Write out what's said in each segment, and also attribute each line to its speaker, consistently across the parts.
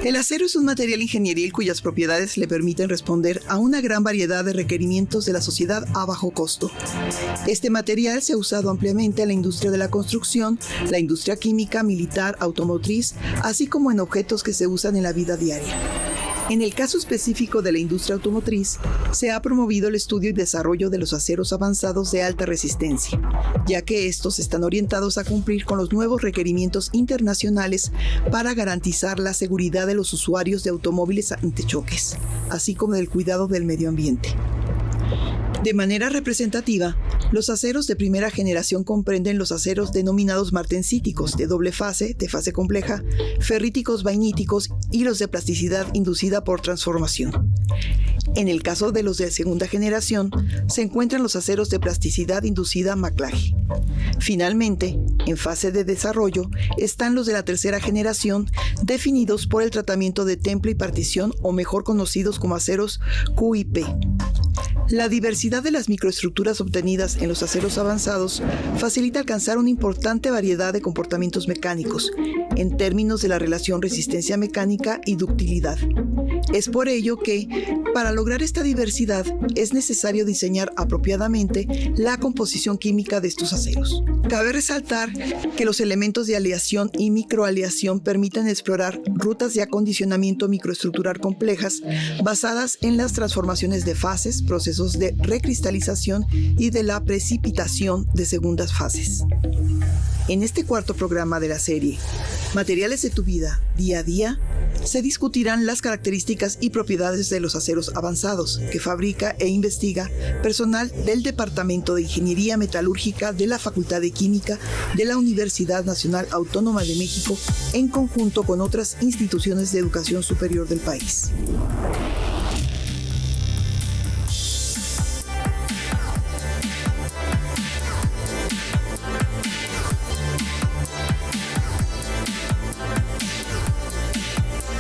Speaker 1: El acero es un material ingenieril cuyas propiedades le permiten responder a una gran variedad de requerimientos de la sociedad a bajo costo. Este material se ha usado ampliamente en la industria de la construcción, la industria química, militar, automotriz, así como en objetos que se usan en la vida diaria. En el caso específico de la industria automotriz, se ha promovido el estudio y desarrollo de los aceros avanzados de alta resistencia, ya que estos están orientados a cumplir con los nuevos requerimientos internacionales para garantizar la seguridad de los usuarios de automóviles ante choques, así como del cuidado del medio ambiente. De manera representativa, los aceros de primera generación comprenden los aceros denominados martensíticos de doble fase, de fase compleja, ferríticos vainíticos y los de plasticidad inducida por transformación. En el caso de los de segunda generación, se encuentran los aceros de plasticidad inducida McLage. Finalmente, en fase de desarrollo, están los de la tercera generación, definidos por el tratamiento de temple y partición, o mejor conocidos como aceros QIP. La diversidad de las microestructuras obtenidas en los aceros avanzados facilita alcanzar una importante variedad de comportamientos mecánicos, en términos de la relación resistencia mecánica y ductilidad. Es por ello que, para lograr esta diversidad, es necesario diseñar apropiadamente la composición química de estos aceros. Cabe resaltar que los elementos de aleación y microaleación permiten explorar rutas de acondicionamiento microestructural complejas basadas en las transformaciones de fases, procesos de recristalización y de la precipitación de segundas fases. En este cuarto programa de la serie, Materiales de tu vida, día a día, se discutirán las características y propiedades de los aceros avanzados que fabrica e investiga personal del Departamento de Ingeniería Metalúrgica de la Facultad de Química de la Universidad Nacional Autónoma de México, en conjunto con otras instituciones de educación superior del país.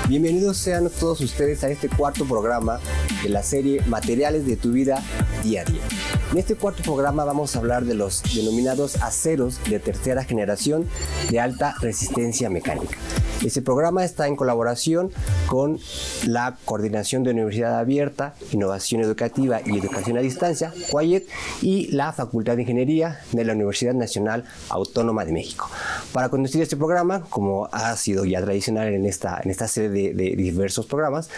Speaker 2: Bienvenidos sean todos ustedes a este cuarto programa de la serie Materiales de tu vida, día a día. En este cuarto programa vamos a hablar de los denominados aceros de tercera generación de alta resistencia mecánica. Este programa está en colaboración con la Coordinación de Universidad Abierta, Innovación Educativa y Educación a Distancia, CUAYED, y la Facultad de Ingeniería de la Universidad Nacional Autónoma de México. Para conducir este programa, como ha sido ya tradicional en esta serie de diversos programas,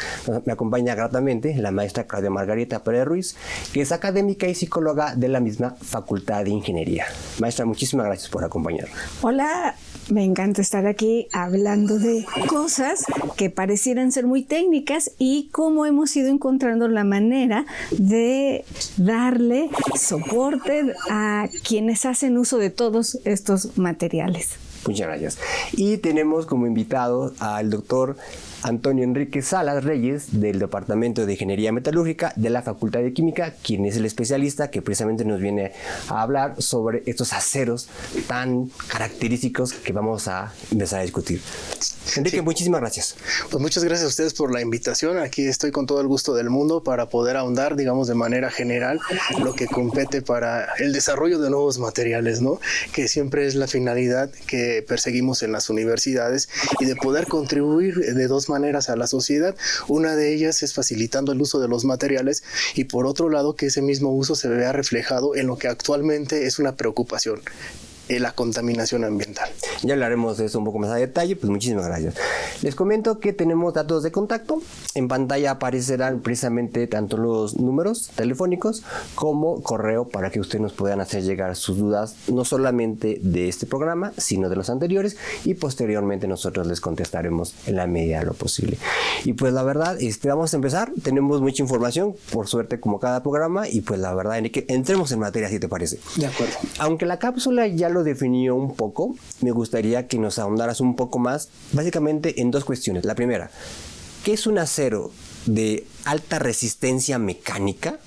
Speaker 2: me acompaña gratamente la maestra Claudia Margarita Pérez Ruiz, que es académica y psicóloga de la misma Facultad de Ingeniería. Maestra, muchísimas gracias por acompañarnos.
Speaker 3: Hola, me encanta estar aquí hablando de cosas que parecieran ser muy técnicas y cómo hemos ido encontrando la manera de darle soporte a quienes hacen uso de todos estos materiales.
Speaker 2: Muchas gracias. Y tenemos como invitado al doctor Antonio Enrique Salas Reyes, del Departamento de Ingeniería Metalúrgica de la Facultad de Química, quien es el especialista que precisamente nos viene a hablar sobre estos aceros tan característicos que vamos a empezar a discutir. Enrique, sí. Muchísimas gracias.
Speaker 4: Pues muchas gracias a ustedes por la invitación. Aquí estoy con todo el gusto del mundo para poder ahondar, digamos, de manera general lo que compete para el desarrollo de nuevos materiales, ¿no? Que siempre es la finalidad que perseguimos en las universidades, y de poder contribuir de dos maneras a la sociedad. Una de ellas es facilitando el uso de los materiales, y por otro lado que ese mismo uso se vea reflejado en lo que actualmente es una preocupación: la contaminación ambiental.
Speaker 2: Ya hablaremos de eso un poco más a detalle, pues muchísimas gracias. Les comento que tenemos datos de contacto. En pantalla aparecerán precisamente tanto los números telefónicos como correo para que ustedes nos puedan hacer llegar sus dudas, no solamente de este programa, sino de los anteriores, y posteriormente nosotros les contestaremos en la medida de lo posible. Y pues la verdad, vamos a empezar. Tenemos mucha información, por suerte, como cada programa, y pues la verdad, Enrique, entremos en materia, si te parece.
Speaker 4: De acuerdo.
Speaker 2: Aunque la cápsula ya lo definió un poco, me gustaría que nos ahondaras un poco más, básicamente en dos cuestiones. La primera, ¿qué es un acero de alta resistencia mecánica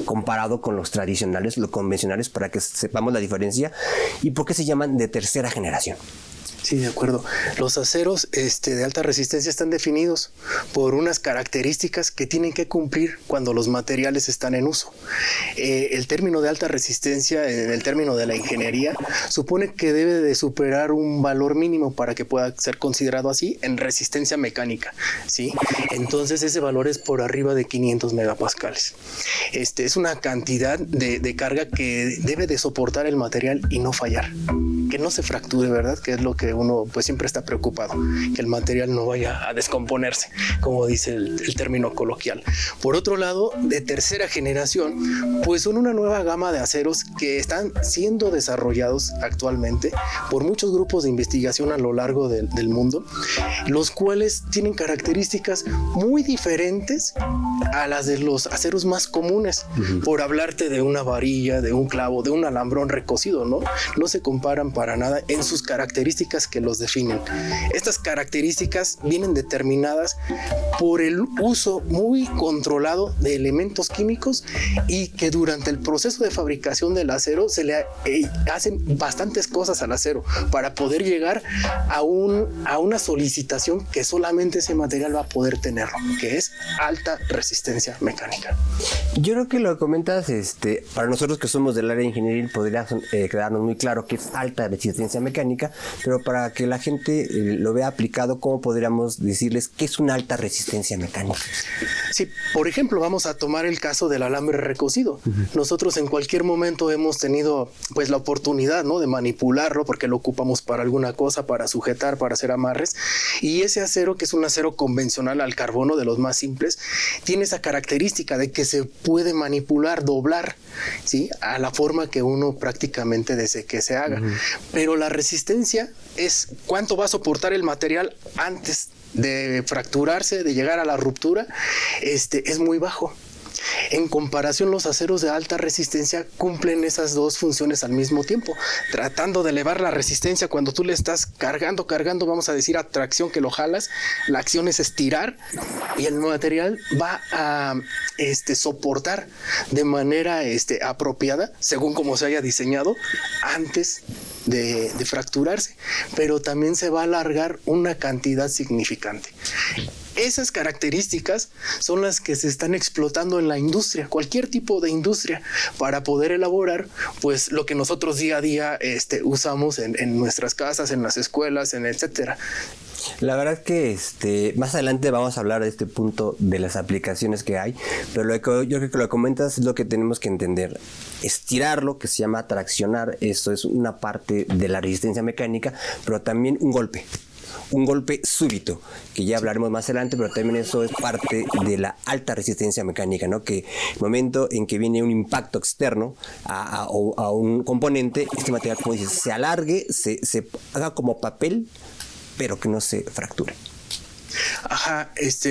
Speaker 2: comparado con los tradicionales, los convencionales, para que sepamos la diferencia, y por qué se llaman de tercera generación?
Speaker 4: Sí, de acuerdo. Los aceros de alta resistencia están definidos por unas características que tienen que cumplir cuando los materiales están en uso. El término de alta resistencia, en el término de la ingeniería, supone que debe de superar un valor mínimo para que pueda ser considerado así en resistencia mecánica, ¿sí? Entonces ese valor es por arriba de 500 megapascales. Es una cantidad de carga que debe de soportar el material y no fallar, que no se fracture, ¿verdad? Que es lo que uno pues siempre está preocupado, que el material no vaya a descomponerse, como dice el término coloquial. Por otro lado, de tercera generación, pues son una nueva gama de aceros que están siendo desarrollados actualmente por muchos grupos de investigación a lo largo del mundo, los cuales tienen características muy diferentes a las de los aceros más comunes. Por hablarte de una varilla, de un clavo, de un alambrón recocido, no se comparan para nada en sus características que los definen. Estas características vienen determinadas por el uso muy controlado de elementos químicos y que durante el proceso de fabricación del acero se le hacen bastantes cosas al acero para poder llegar a una solicitación que solamente ese material va a poder tener, que es alta resistencia mecánica.
Speaker 2: Yo creo que lo que comentas, para nosotros que somos del área de ingeniería podría quedarnos muy claro que es alta resistencia mecánica, pero para que la gente lo vea aplicado, ¿cómo podríamos decirles qué es una alta resistencia mecánica?
Speaker 4: Sí, por ejemplo, vamos a tomar el caso del alambre recocido. Nosotros en cualquier momento hemos tenido pues la oportunidad, ¿no?, de manipularlo porque lo ocupamos para alguna cosa, para sujetar, para hacer amarres, y ese acero, que es un acero convencional al carbono, de los más simples, tiene esa característica de que se puede manipular, doblar, ¿sí?, a la forma que uno prácticamente desee que se haga. Pero la resistencia es cuánto va a soportar el material antes de fracturarse, de llegar a la ruptura, es muy bajo. En comparación, los aceros de alta resistencia cumplen esas dos funciones al mismo tiempo, tratando de elevar la resistencia. Cuando tú le estás cargando, vamos a decir a tracción, que lo jalas, la acción es estirar y el material va a soportar de manera apropiada, según como se haya diseñado, antes de fracturarse, pero también se va a alargar una cantidad significante. Esas características son las que se están explotando en la industria, cualquier tipo de industria, para poder elaborar pues lo que nosotros día a día usamos en nuestras casas, en las escuelas, etcétera.
Speaker 2: La verdad es que más adelante vamos a hablar de este punto de las aplicaciones que hay, pero yo creo que lo que comentas es lo que tenemos que entender. Estirarlo, que se llama traccionar, eso es una parte de la resistencia mecánica, pero también un golpe súbito, que ya hablaremos más adelante, pero también eso es parte de la alta resistencia mecánica, ¿no? Que el momento en que viene un impacto externo a un componente, este material, como dices, se alargue, se haga como papel, pero que no se fracture.
Speaker 4: Ajá,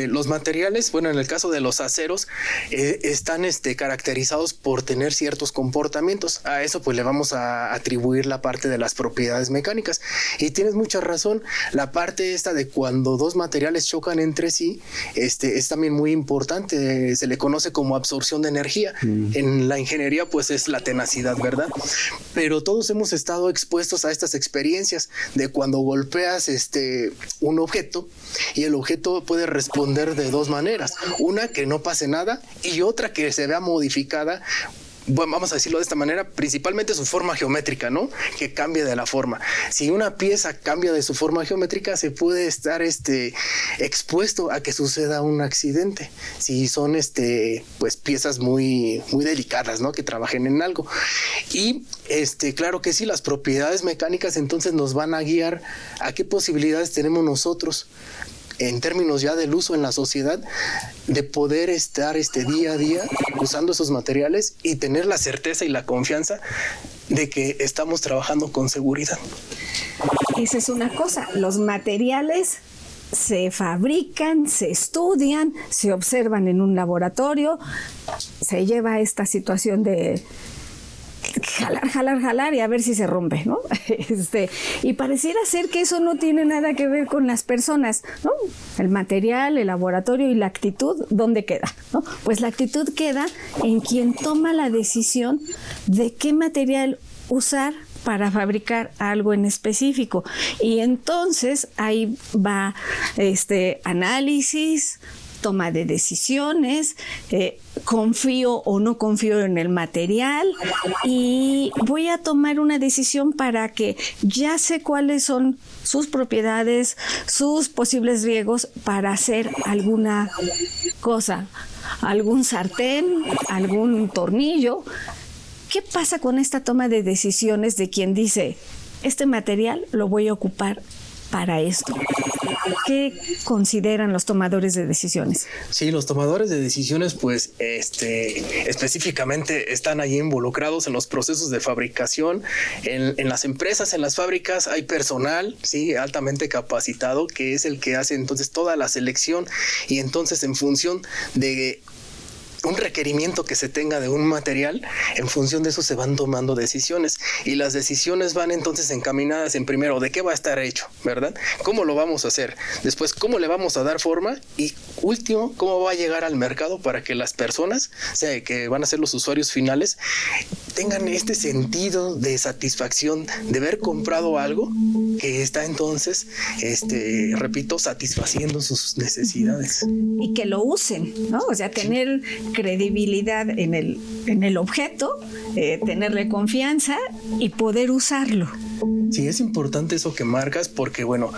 Speaker 4: los materiales, bueno, en el caso de los aceros, están caracterizados por tener ciertos comportamientos. A eso pues le vamos a atribuir la parte de las propiedades mecánicas. Y tienes mucha razón, la parte esta de cuando dos materiales chocan entre sí, es también muy importante. Se le conoce como absorción de energía. En la ingeniería pues es la tenacidad, ¿verdad? Pero todos hemos estado expuestos a estas experiencias de cuando golpeas un objeto y el objeto puede responder de dos maneras, una que no pase nada y otra que se vea modificada. Bueno, vamos a decirlo de esta manera, principalmente su forma geométrica, ¿no? Que cambie de la forma. Si una pieza cambia de su forma geométrica, se puede estar expuesto a que suceda un accidente. Si son pues piezas muy, muy delicadas, ¿no? Que trabajen en algo. Y claro que sí, las propiedades mecánicas entonces nos van a guiar a qué posibilidades tenemos nosotros, en términos ya del uso en la sociedad, de poder estar día a día usando esos materiales y tener la certeza y la confianza de que estamos trabajando con seguridad.
Speaker 3: Esa es una cosa, los materiales se fabrican, se estudian, se observan en un laboratorio, se lleva a esta situación de jalar y a ver si se rompe, ¿no? Y pareciera ser que eso no tiene nada que ver con las personas, ¿no? El material, el laboratorio y la actitud, ¿dónde queda? ¿No? Pues la actitud queda en quien toma la decisión de qué material usar, para fabricar algo en específico. Y entonces ahí va análisis, toma de decisiones, confío o no confío en el material y voy a tomar una decisión para que ya sé cuáles son sus propiedades, sus posibles riesgos para hacer alguna cosa, algún sartén, algún tornillo. ¿Qué pasa con esta toma de decisiones de quien dice, este material lo voy a ocupar para esto? ¿Qué consideran los tomadores de decisiones?
Speaker 4: Sí, los tomadores de decisiones, pues, específicamente están ahí involucrados en los procesos de fabricación. En las empresas, en las fábricas, hay personal, sí, altamente capacitado, que es el que hace entonces toda la selección y entonces en función de un requerimiento que se tenga de un material, en función de eso se van tomando decisiones y las decisiones van entonces encaminadas en primero de qué va a estar hecho, ¿verdad? ¿Cómo lo vamos a hacer? Después, ¿cómo le vamos a dar forma? Y último, ¿cómo va a llegar al mercado para que las personas, o sea, que van a ser los usuarios finales, tengan este sentido de satisfacción de haber comprado algo que está entonces, repito, satisfaciendo sus necesidades?
Speaker 3: Y que lo usen, ¿no? O sea, tener credibilidad en el objeto, tenerle confianza y poder usarlo.
Speaker 4: Sí, es importante eso que marcas porque, bueno,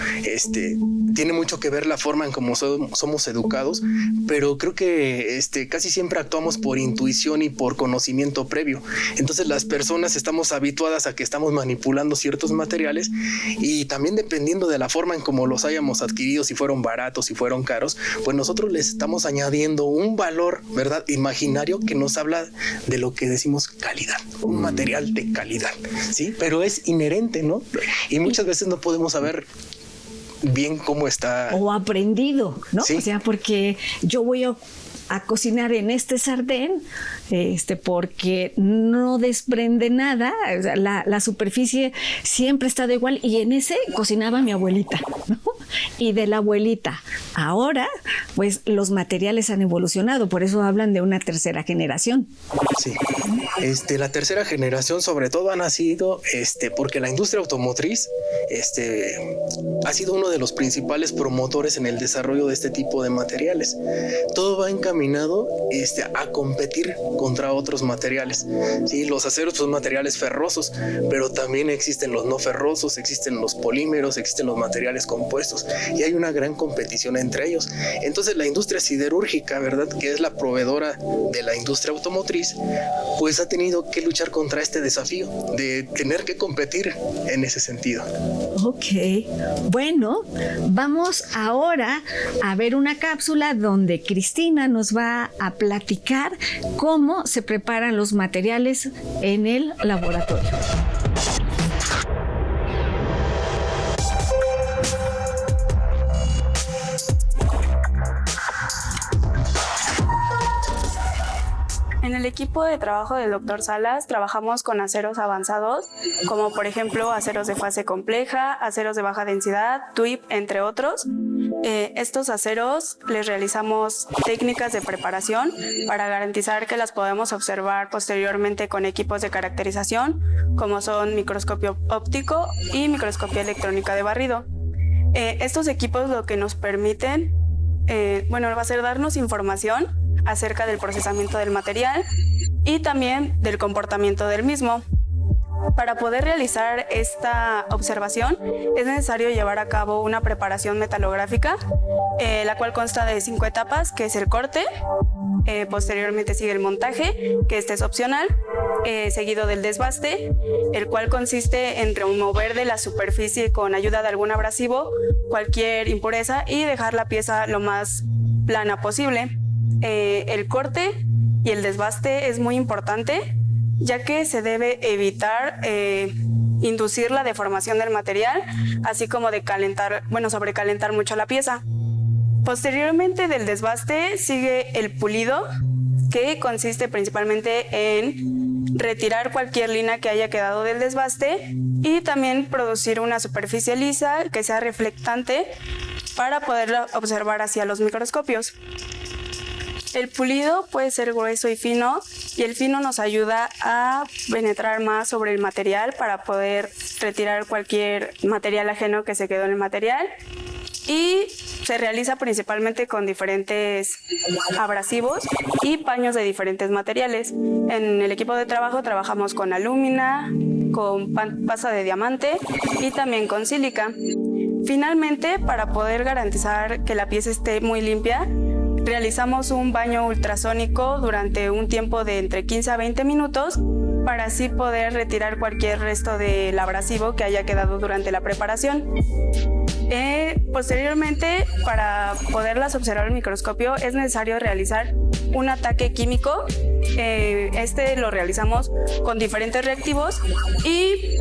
Speaker 4: tiene mucho que ver la forma en cómo somos educados, pero creo que casi siempre actuamos por intuición y por conocimiento previo. Entonces las personas estamos habituadas a que estamos manipulando ciertos materiales y también dependiendo de la forma en cómo los hayamos adquirido, si fueron baratos, si fueron caros, pues nosotros les estamos añadiendo un valor, ¿verdad?, imaginario que nos habla de lo que decimos calidad, un material de calidad, ¿sí? Pero es inherente, ¿no? Y muchas veces no podemos saber bien cómo está. O
Speaker 3: aprendido, ¿no?
Speaker 4: ¿Sí?
Speaker 3: O sea, porque yo voy a cocinar en este sartén, porque no desprende nada, o sea, la superficie siempre está de igual y en ese cocinaba mi abuelita, ¿no? Y de la abuelita. Ahora, pues los materiales han evolucionado, por eso hablan de una tercera generación.
Speaker 4: Sí. La tercera generación sobre todo ha nacido porque la industria automotriz ha sido uno de los principales promotores en el desarrollo de este tipo de materiales. Todo va encaminado a competir contra otros materiales. Sí, los aceros son materiales ferrosos, pero también existen los no ferrosos, existen los polímeros, existen los materiales compuestos y hay una gran competición entre ellos. Entonces la industria siderúrgica, ¿verdad?, que es la proveedora de la industria automotriz, pues ha tenido que luchar contra este desafío de tener que competir en ese sentido.
Speaker 3: Ok, bueno, vamos ahora a ver una cápsula donde Cristina nos va a platicar cómo se preparan los materiales en el laboratorio.
Speaker 5: En el equipo de trabajo del Dr. Salas trabajamos con aceros avanzados, como por ejemplo aceros de fase compleja, aceros de baja densidad, TWIP, entre otros. Estos aceros les realizamos técnicas de preparación para garantizar que las podemos observar posteriormente con equipos de caracterización, como son microscopio óptico y microscopía electrónica de barrido. Estos equipos lo que nos permiten, va a ser darnos información acerca del procesamiento del material y también del comportamiento del mismo. Para poder realizar esta observación es necesario llevar a cabo una preparación metalográfica, la cual consta de 5 etapas, que es el corte, posteriormente sigue el montaje, que este es opcional, seguido del desbaste, el cual consiste en remover de la superficie con ayuda de algún abrasivo cualquier impureza y dejar la pieza lo más plana posible. El corte y el desbaste es muy importante, ya que se debe evitar inducir la deformación del material, así como de sobrecalentar mucho la pieza. Posteriormente del desbaste sigue el pulido, que consiste principalmente en retirar cualquier línea que haya quedado del desbaste y también producir una superficie lisa que sea reflectante para poderla observar hacia los microscopios. El pulido puede ser grueso y fino, y el fino nos ayuda a penetrar más sobre el material para poder retirar cualquier material ajeno que se quedó en el material. Y se realiza principalmente con diferentes abrasivos y paños de diferentes materiales. En el equipo de trabajo trabajamos con alúmina, con pasta de diamante y también con sílica. Finalmente, para poder garantizar que la pieza esté muy limpia, realizamos un baño ultrasónico durante un tiempo de entre 15 a 20 minutos para así poder retirar cualquier resto del abrasivo que haya quedado durante la preparación. Posteriormente, para poderlas observar al microscopio, es necesario realizar un ataque químico. Este lo realizamos con diferentes reactivos y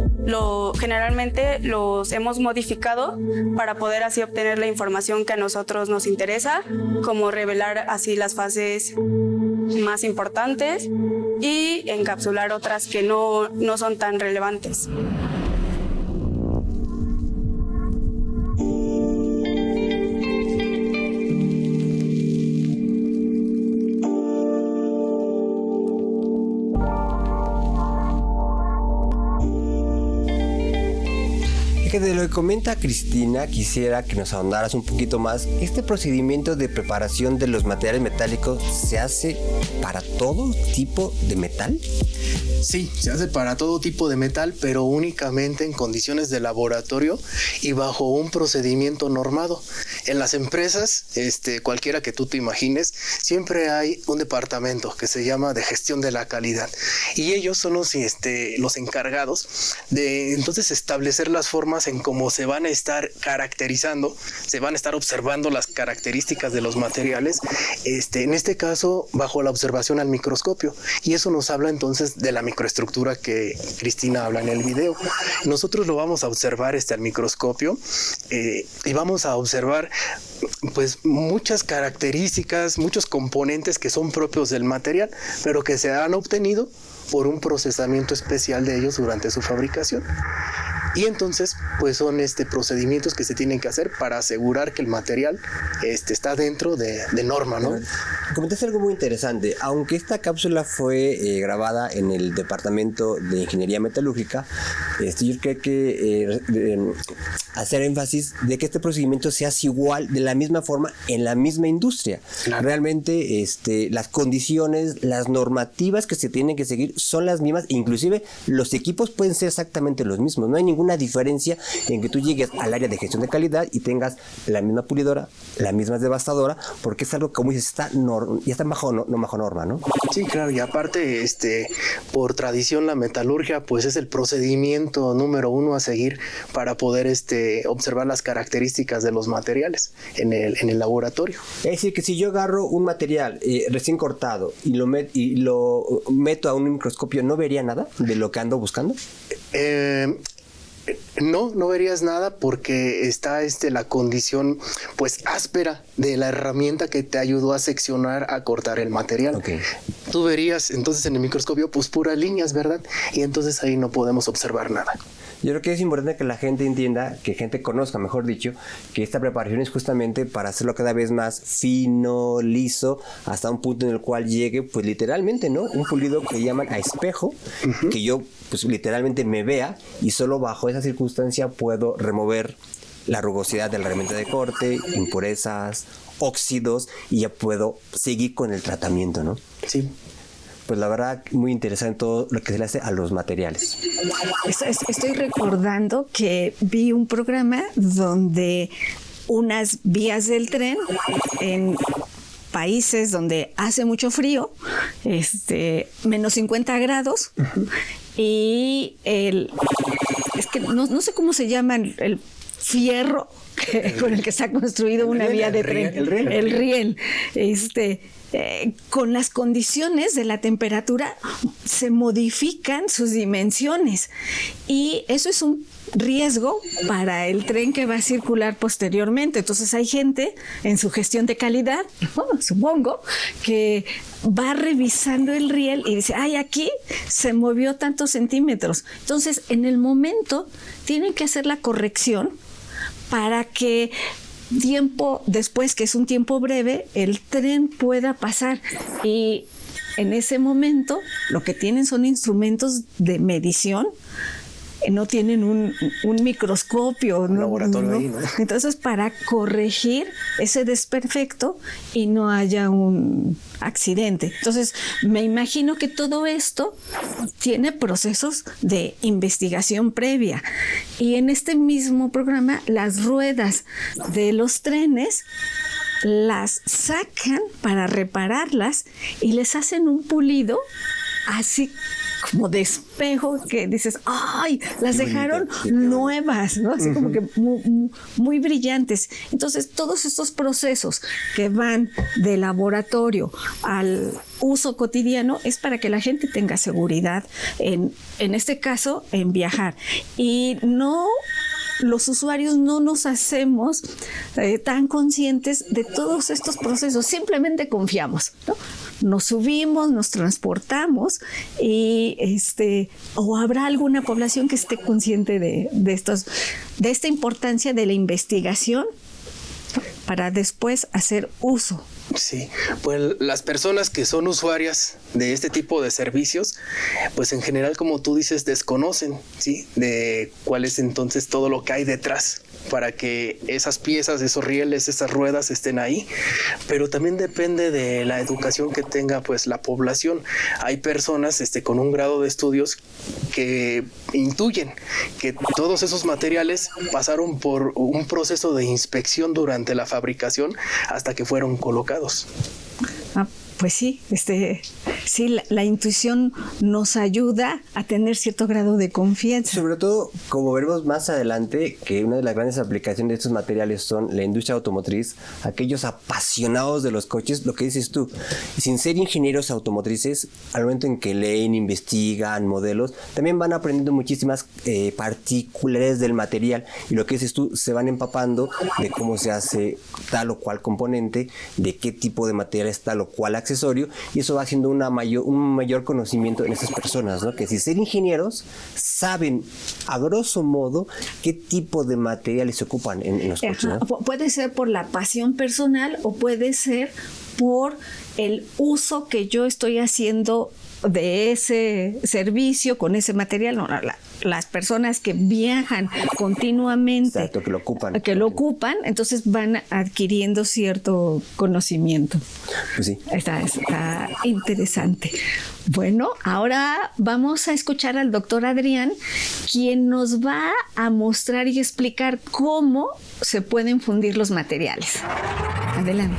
Speaker 5: generalmente los hemos modificado para poder así obtener la información que a nosotros nos interesa, como revelar así las fases más importantes y encapsular otras que no son tan relevantes.
Speaker 2: De lo que comenta Cristina, quisiera que nos ahondaras un poquito más. ¿Este procedimiento de preparación de los materiales metálicos se hace para todo tipo de metal?
Speaker 4: Sí, se hace para todo tipo de metal, pero únicamente en condiciones de laboratorio y bajo un procedimiento normado. En las empresas, cualquiera que tú te imagines, siempre hay un departamento que se llama de gestión de la calidad, y ellos son los encargados de entonces establecer las formas en cómo se van a estar caracterizando, se van a estar observando las características de los materiales, en este caso bajo la observación al microscopio, y eso nos habla entonces de la microestructura que Cristina habla en el video. Nosotros lo vamos a observar al microscopio y vamos a observar pues muchas características, muchos componentes que son propios del material, pero que se han obtenido por un procesamiento especial de ellos durante su fabricación. Y entonces, pues son procedimientos que se tienen que hacer para asegurar que el material está dentro de norma, ¿no?
Speaker 2: Comentaste algo muy interesante. Aunque esta cápsula fue grabada en el Departamento de Ingeniería Metalúrgica, yo creo que hacer énfasis de que este procedimiento se hace igual, de la misma forma, en la misma industria. Claro. Realmente las condiciones, las normativas que se tienen que seguir son las mismas, inclusive los equipos pueden ser exactamente los mismos. No hay ninguna diferencia en que tú llegues al área de gestión de calidad y tengas la misma pulidora, la misma devastadora, porque es algo que, como dices, ya está bajo norma, ¿no?
Speaker 4: Sí, claro, y aparte, por tradición la metalurgia, pues es el procedimiento número uno a seguir para poder observar las características de los materiales en el laboratorio.
Speaker 2: Es decir, que si yo agarro un material recién cortado y lo meto a un microscopio, ¿no vería nada de lo que ando buscando?
Speaker 4: No verías nada, porque está la condición pues áspera de la herramienta que te ayudó a seccionar, a cortar el material. Okay. Tú verías entonces en el microscopio pues puras líneas, ¿verdad? Y entonces ahí no podemos observar nada.
Speaker 2: Yo creo que es importante que la gente entienda, que gente conozca, mejor dicho, que esta preparación es justamente para hacerlo cada vez más fino, liso, hasta un punto en el cual llegue, pues literalmente, ¿no? Un pulido que llaman a espejo, que yo pues literalmente me vea, y solo bajo esa circunstancia puedo remover la rugosidad de la herramienta de corte, impurezas, óxidos, y ya puedo seguir con el tratamiento, ¿no?
Speaker 4: Sí.
Speaker 2: Pues la verdad, muy interesante todo lo que se le hace a los materiales.
Speaker 3: Estoy recordando que vi un programa donde unas vías del tren en países donde hace mucho frío, menos 50 grados, y es que no sé cómo se llama el fierro con el que se ha construido una vía de tren. El riel. Con las condiciones de la temperatura se modifican sus dimensiones, y eso es un riesgo para el tren que va a circular posteriormente. Entonces hay gente en su gestión de calidad, supongo, que va revisando el riel y dice, aquí se movió tantos centímetros. Entonces en el momento tienen que hacer la corrección para que tiempo después, que es un tiempo breve, el tren pueda pasar. Y en ese momento lo que tienen son instrumentos de medición, no tienen un microscopio,
Speaker 2: un laboratorio ahí, ¿no?
Speaker 3: Entonces, para corregir ese desperfecto y no haya un accidente. Entonces, me imagino que todo esto tiene procesos de investigación previa. Y en este mismo programa, las ruedas de los trenes las sacan para repararlas y les hacen un pulido así como de espejo, que dices, ¡ay! Las dejaron nuevas, ¿no? Así como que muy brillantes. Entonces, todos estos procesos que van de laboratorio al uso cotidiano es para que la gente tenga seguridad, en este caso, en viajar. Y los usuarios no nos hacemos tan conscientes de todos estos procesos, simplemente confiamos, ¿no? Nos subimos, nos transportamos y o habrá alguna población que esté consciente de esta importancia de la investigación para después hacer uso.
Speaker 4: Sí, pues las personas que son usuarias de este tipo de servicios, pues en general, como tú dices, desconocen, ¿sí?, de cuál es entonces todo lo que hay detrás para que esas piezas, esos rieles, esas ruedas estén ahí. Pero también depende de la educación que tenga pues la población. Hay personas con un grado de estudios que intuyen que todos esos materiales pasaron por un proceso de inspección durante la fabricación hasta que fueron colocados.
Speaker 3: Pues sí, sí, la intuición nos ayuda a tener cierto grado de confianza.
Speaker 2: Sobre todo, como veremos más adelante, que una de las grandes aplicaciones de estos materiales son la industria automotriz, aquellos apasionados de los coches, lo que dices tú, sin ser ingenieros automotrices, al momento en que leen, investigan modelos, también van aprendiendo muchísimas particularidades del material, y lo que dices tú, se van empapando de cómo se hace tal o cual componente, de qué tipo de material es tal o cual accesorio, y eso va haciendo un mayor conocimiento en estas personas, ¿no? Que sin ser ingenieros saben a grosso modo qué tipo de materiales se ocupan en los coches, ¿no?
Speaker 3: Puede ser por la pasión personal o puede ser por el uso que yo estoy haciendo de ese servicio con ese material. No, las personas que viajan continuamente,
Speaker 2: exacto, que lo ocupan,
Speaker 3: entonces van adquiriendo cierto conocimiento.
Speaker 2: Pues sí.
Speaker 3: Está interesante. Bueno, ahora vamos a escuchar al doctor Adrián, quien nos va a mostrar y explicar cómo se pueden fundir los materiales. Adelante.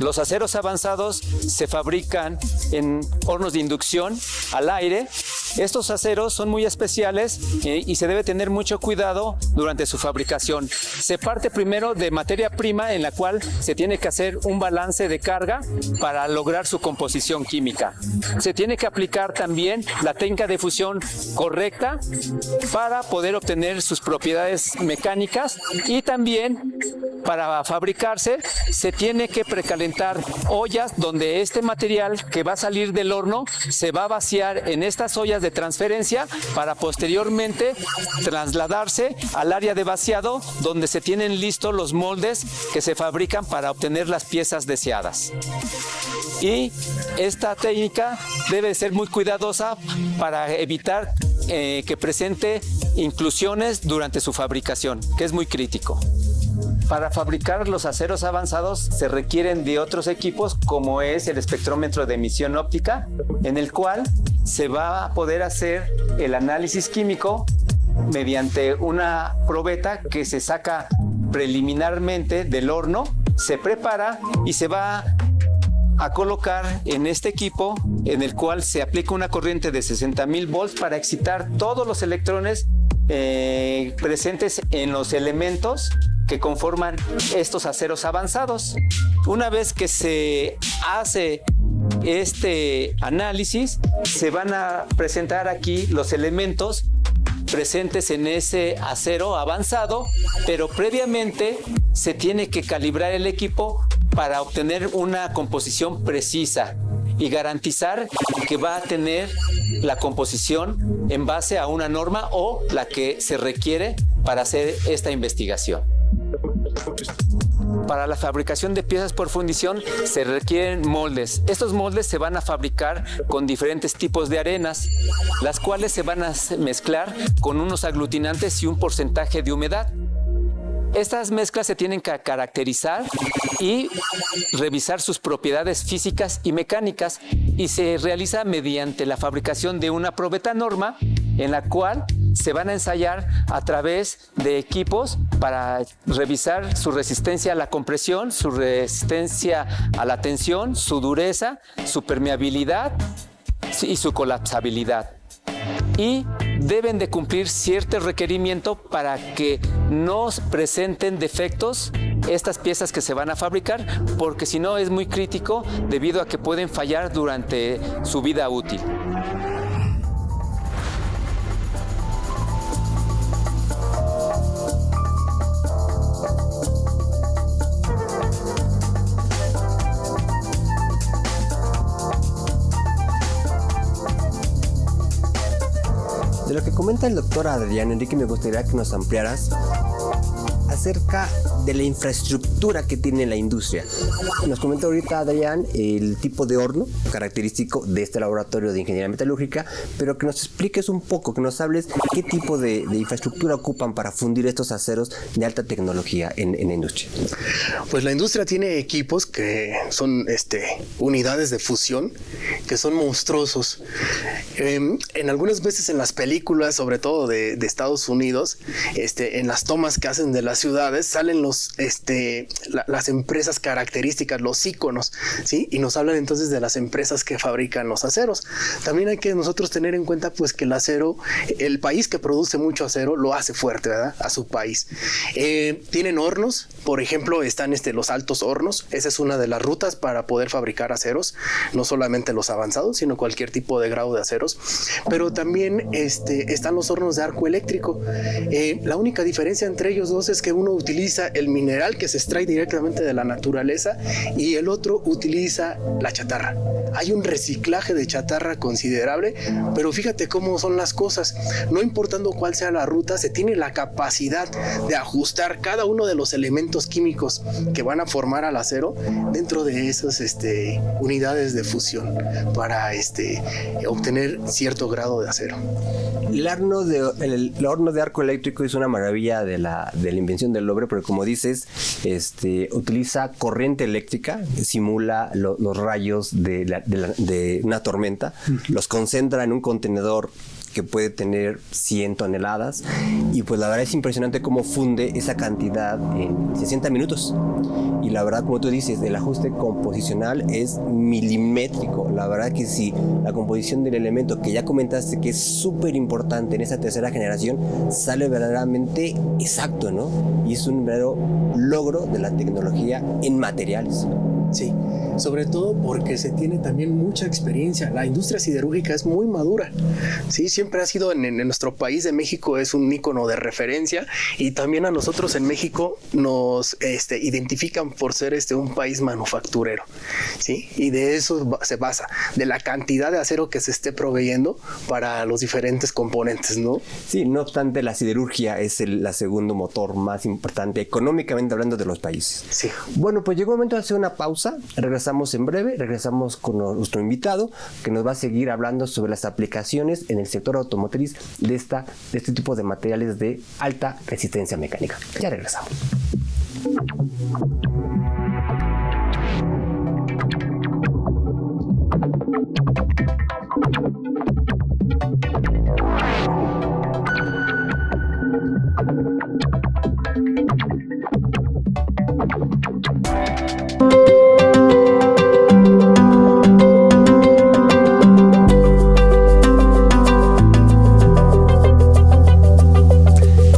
Speaker 6: Los aceros avanzados se fabrican en hornos de inducción al aire. Estos aceros son muy especiales y se debe tener mucho cuidado durante su fabricación. Se parte primero de materia prima, en la cual se tiene que hacer un balance de carga para lograr su composición química. Se tiene que aplicar también la técnica de fusión correcta para poder obtener sus propiedades mecánicas, y también para fabricarse se tiene que precalentar ollas donde este material que va a salir del horno se va a vaciar en estas ollas de transferencia para posteriormente trasladarse al área de vaciado, donde se tienen listos los moldes que se fabrican para obtener las piezas deseadas. Y esta técnica debe ser muy cuidadosa para evitar que presente inclusiones durante su fabricación, que es muy crítico. Para fabricar los aceros avanzados se requieren de otros equipos, como es el espectrómetro de emisión óptica, en el cual se va a poder hacer el análisis químico mediante una probeta que se saca preliminarmente del horno, se prepara y se va a colocar en este equipo, en el cual se aplica una corriente de 60,000 volts para excitar todos los electrones presentes en los elementos que conforman estos aceros avanzados. Una vez que se hace este análisis, se van a presentar aquí los elementos presentes en ese acero avanzado, pero previamente se tiene que calibrar el equipo para obtener una composición precisa y garantizar que va a tener la composición en base a una norma o la que se requiere para hacer esta investigación. Para la fabricación de piezas por fundición se requieren moldes. Estos moldes se van a fabricar con diferentes tipos de arenas, las cuales se van a mezclar con unos aglutinantes y un porcentaje de humedad. Estas mezclas se tienen que caracterizar y revisar sus propiedades físicas y mecánicas, y se realiza mediante la fabricación de una probeta norma en la cual se van a ensayar a través de equipos para revisar su resistencia a la compresión, su resistencia a la tensión, su dureza, su permeabilidad y su colapsabilidad. Y deben de cumplir cierto requerimiento para que no presenten defectos estas piezas que se van a fabricar, porque si no es muy crítico debido a que pueden fallar durante su vida útil.
Speaker 2: De lo que comenta el doctor Adrián Enrique, me gustaría que nos ampliaras acerca de la infraestructura que tiene la industria. Nos comenta ahorita Adrián el tipo de horno característico de este laboratorio de ingeniería metalúrgica, pero que nos expliques un poco, que nos hables qué tipo de infraestructura ocupan para fundir estos aceros de alta tecnología en la industria.
Speaker 4: Pues la industria tiene equipos que son unidades de fusión que son monstruosos. En algunas veces en las películas, sobre todo de Estados Unidos, en las tomas que hacen de las ciudades salen las empresas características, los íconos, ¿sí? Y nos hablan entonces de las empresas que fabrican los aceros. También hay que nosotros tener en cuenta pues que el acero, el país que produce mucho acero lo hace fuerte, ¿verdad? A su país. Tienen hornos, por ejemplo, están los altos hornos. Esa es una de las rutas para poder fabricar aceros, no solamente los avanzados, sino cualquier tipo de grado de aceros. Pero también están los hornos de arco eléctrico. La única diferencia entre ellos dos es que uno utiliza el mineral que se extrae directamente de la naturaleza y el otro utiliza la chatarra. Hay un reciclaje de chatarra considerable, pero fíjate cómo son las cosas. No importando cuál sea la ruta, se tiene la capacidad de ajustar cada uno de los elementos químicos que van a formar al acero dentro de esas unidades de fusión para obtener cierto grado de acero.
Speaker 2: El horno de arco eléctrico es una maravilla de la invención del hombre, porque como dices, utiliza corriente eléctrica, simula los rayos de una tormenta, los concentra en un contenedor que puede tener 100 toneladas y pues la verdad es impresionante cómo funde esa cantidad en 60 minutos. Y la verdad, como tú dices, el ajuste composicional es milimétrico. La verdad que si la composición del elemento que ya comentaste que es súper importante en esa tercera generación sale verdaderamente exacto, ¿no? Y es un verdadero logro de la tecnología en materiales.
Speaker 4: Sí, sobre todo porque se tiene también mucha experiencia. La industria siderúrgica es muy madura, ¿sí? Siempre ha sido en nuestro país de México, es un ícono de referencia, y también a nosotros en México nos identifican por ser un país manufacturero, ¿sí? Y de eso se basa, de la cantidad de acero que se esté proveyendo para los diferentes componentes, ¿no?
Speaker 2: Sí, no obstante, la siderurgia es el segundo motor más importante económicamente hablando de los países.
Speaker 4: Sí.
Speaker 2: Bueno, pues llegó el momento de hacer una pausa. Regresamos en breve, regresamos con nuestro invitado que nos va a seguir hablando sobre las aplicaciones en el sector automotriz de este tipo de materiales de alta resistencia mecánica. Ya regresamos.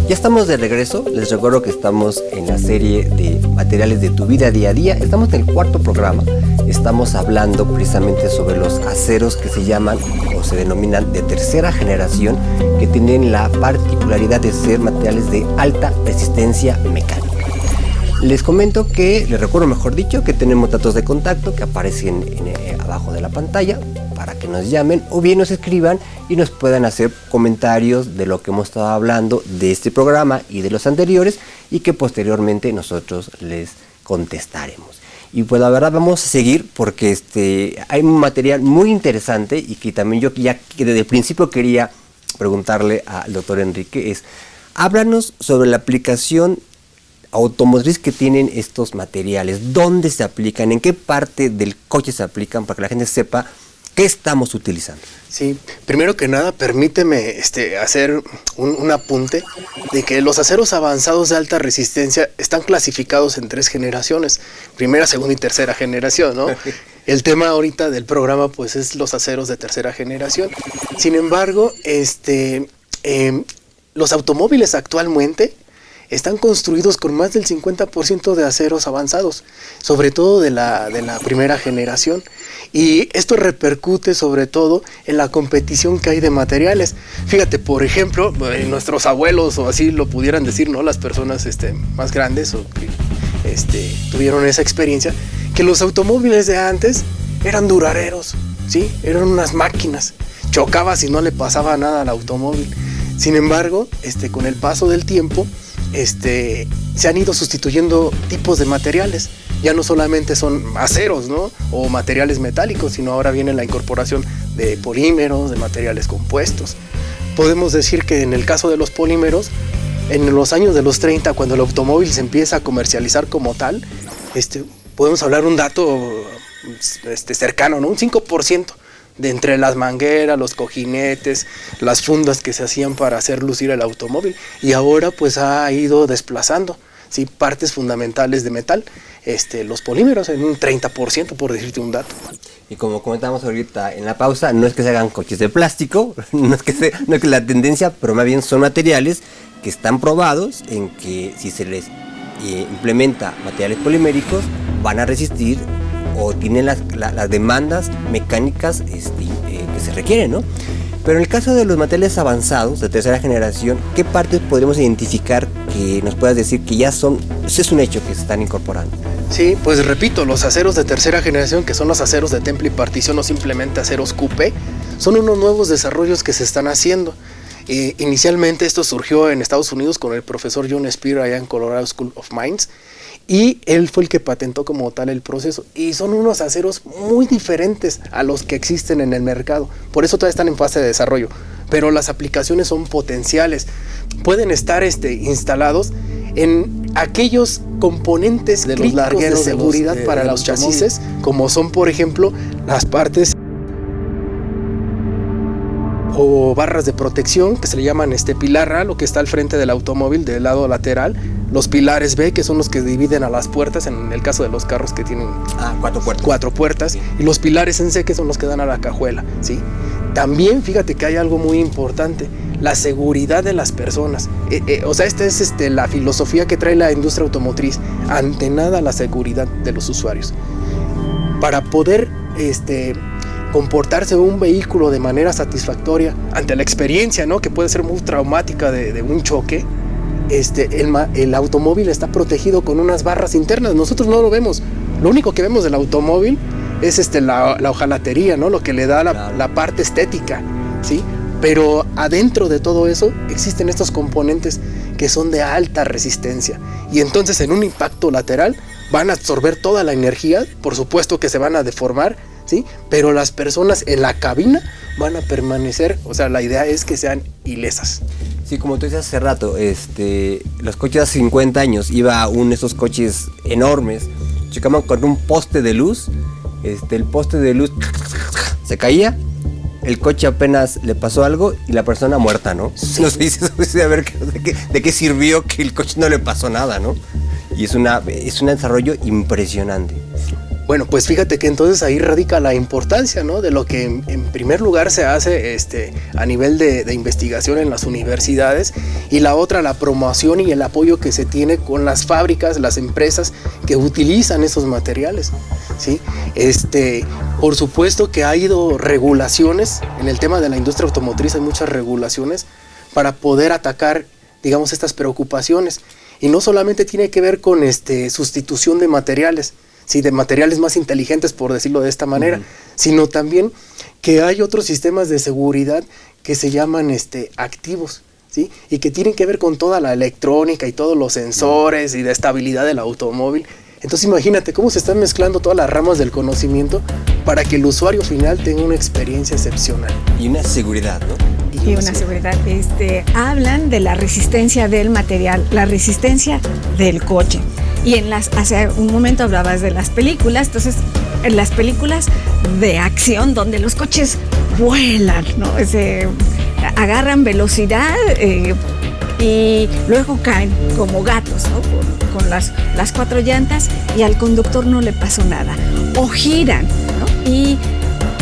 Speaker 2: Ya estamos de regreso. Les recuerdo que estamos en la serie de materiales de tu vida día a día. Estamos en el cuarto programa. Estamos hablando precisamente sobre los aceros que se llaman o se denominan de tercera generación, que tienen la particularidad de ser materiales de alta resistencia mecánica. Les comento que, les recuerdo mejor dicho, que tenemos datos de contacto que aparecen abajo de la pantalla para que nos llamen o bien nos escriban y nos puedan hacer comentarios de lo que hemos estado hablando de este programa y de los anteriores y que posteriormente nosotros les contestaremos. Y pues la verdad vamos a seguir porque hay un material muy interesante y que también yo que desde el principio quería preguntarle al doctor Enrique háblanos sobre la aplicación automotriz que tienen estos materiales, dónde se aplican, en qué parte del coche se aplican para que la gente sepa qué estamos utilizando.
Speaker 4: Sí, primero que nada, permíteme hacer un apunte de que los aceros avanzados de alta resistencia están clasificados en 3 generaciones, primera, segunda y tercera generación, ¿no? El tema ahorita del programa pues es los aceros de tercera generación. Sin embargo, los automóviles actualmente están construidos con más del 50% de aceros avanzados, sobre todo de la primera generación. Y esto repercute sobre todo en la competición que hay de materiales. Fíjate, por ejemplo, nuestros abuelos o así lo pudieran decir, ¿no? Las personas más grandes o que tuvieron esa experiencia, que los automóviles de antes eran duraderos, ¿sí? Eran unas máquinas. Chocabas y no le pasaba nada al automóvil. Sin embargo, con el paso del tiempo, se han ido sustituyendo tipos de materiales. Ya no solamente son aceros, ¿no? O materiales metálicos, sino ahora viene la incorporación de polímeros, de materiales compuestos. Podemos decir que en el caso de los polímeros, en los años de los 30, cuando el automóvil se empieza a comercializar como tal, podemos hablar un dato cercano, ¿no? Un 5% de entre las mangueras, los cojinetes, las fundas que se hacían para hacer lucir el automóvil. Y ahora pues ha ido desplazando, ¿sí? Partes fundamentales de metal, los polímeros en un 30%, por decirte un dato.
Speaker 2: Y como comentamos ahorita en la pausa, no es que se hagan coches de plástico, no es que la tendencia, pero más bien son materiales que están probados en que si se les implementa materiales poliméricos van a resistir o tienen las demandas mecánicas que se requieren, ¿no? Pero en el caso de los materiales avanzados de tercera generación, ¿qué partes podríamos identificar que nos puedas decir que ya eso es un hecho que se están incorporando?
Speaker 4: Sí, pues repito, los aceros de tercera generación, que son los aceros de temple y partición o simplemente aceros QP, son unos nuevos desarrollos que se están haciendo. Inicialmente esto surgió en Estados Unidos con el profesor John Spear allá en Colorado School of Mines, y él fue el que patentó como tal el proceso. Y son unos aceros muy diferentes a los que existen en el mercado. Por eso todavía están en fase de desarrollo. Pero las aplicaciones son potenciales. Pueden estar instalados en aquellos componentes de los largueros de seguridad para los chasis, como son, por ejemplo, las partes o barras de protección que se le llaman pilar A, lo que está al frente del automóvil del lado lateral, los pilares B, que son los que dividen a las puertas en el caso de los carros que tienen 4 puertas, y los pilares en C, que son los que dan a la cajuela, ¿sí? También fíjate que hay algo muy importante, la seguridad de las personas. O sea, esta es la filosofía que trae la industria automotriz, ante nada la seguridad de los usuarios. Para poder comportarse un vehículo de manera satisfactoria ante la experiencia, ¿no? Que puede ser muy traumática de un choque, el automóvil está protegido con unas barras internas. Nosotros no lo vemos, lo único que vemos del automóvil es la hojalatería, ¿no? Lo que le da la parte estética, ¿sí? Pero adentro de todo eso existen estos componentes que son de alta resistencia, y entonces en un impacto lateral van a absorber toda la energía, por supuesto que se van a deformar, ¿sí? Pero las personas en la cabina van a permanecer, o sea, la idea es que sean ilesas.
Speaker 2: Sí, como tú decías hace rato, los coches hace 50 años, iba esos coches enormes, chocaban con un poste de luz, el poste de luz se caía, el coche apenas le pasó algo y la persona muerta, ¿no? Sí. No sé si a ver de qué sirvió que el coche no le pasó nada, ¿no? Y es un desarrollo impresionante.
Speaker 4: Bueno, pues fíjate que entonces ahí radica la importancia, ¿no? De lo que en primer lugar se hace a nivel de investigación en las universidades, y la otra, la promoción y el apoyo que se tiene con las fábricas, las empresas que utilizan esos materiales, ¿sí? Por supuesto que ha ido regulaciones en el tema de la industria automotriz, hay muchas regulaciones para poder atacar, digamos, estas preocupaciones. Y no solamente tiene que ver con sustitución de materiales, ¿sí? De materiales más inteligentes, por decirlo de esta manera, sino también que hay otros sistemas de seguridad que se llaman activos, ¿sí? Y que tienen que ver con toda la electrónica y todos los sensores y de estabilidad del automóvil. Entonces imagínate cómo se están mezclando todas las ramas del conocimiento para que el usuario final tenga una experiencia excepcional.
Speaker 2: Y una seguridad, ¿no?
Speaker 3: Y una seguridad. Hablan de la resistencia del material, la resistencia del coche. Y hace un momento hablabas de las películas, entonces en las películas de acción donde los coches vuelan, ¿no? Agarran velocidad y luego caen como gatos, ¿no? Con las 4 llantas y al conductor no le pasó nada. O giran, ¿no? Y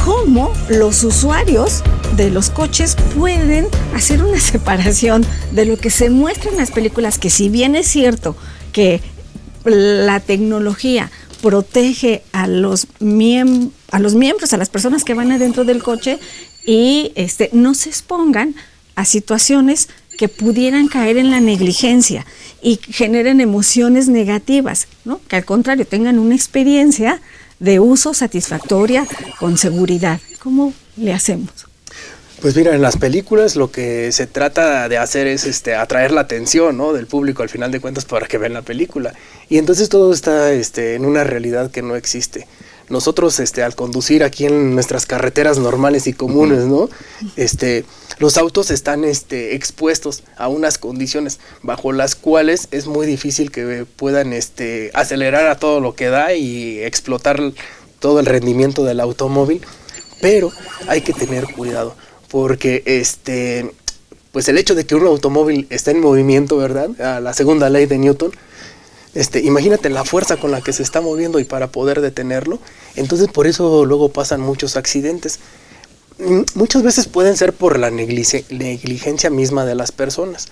Speaker 3: cómo los usuarios de los coches pueden hacer una separación de lo que se muestra en las películas, que si bien es cierto que la tecnología protege a los miembros, a las personas que van adentro del coche y no se expongan a situaciones que pudieran caer en la negligencia y generen emociones negativas, ¿no? Que al contrario tengan una experiencia de uso satisfactoria con seguridad. ¿Cómo le hacemos?
Speaker 4: Pues mira, en las películas lo que se trata de hacer es atraer la atención, ¿no? Del público al final de cuentas para que vean la película. Y entonces todo está en una realidad que no existe. Nosotros al conducir aquí en nuestras carreteras normales y comunes, ¿no? Los autos están expuestos a unas condiciones bajo las cuales es muy difícil que puedan acelerar a todo lo que da y explotar todo el rendimiento del automóvil, pero hay que tener cuidado. Porque pues el hecho de que un automóvil esté en movimiento, ¿verdad? A la segunda ley de Newton, imagínate la fuerza con la que se está moviendo y para poder detenerlo. Entonces por eso luego pasan muchos accidentes. Muchas veces pueden ser por la negligencia misma de las personas.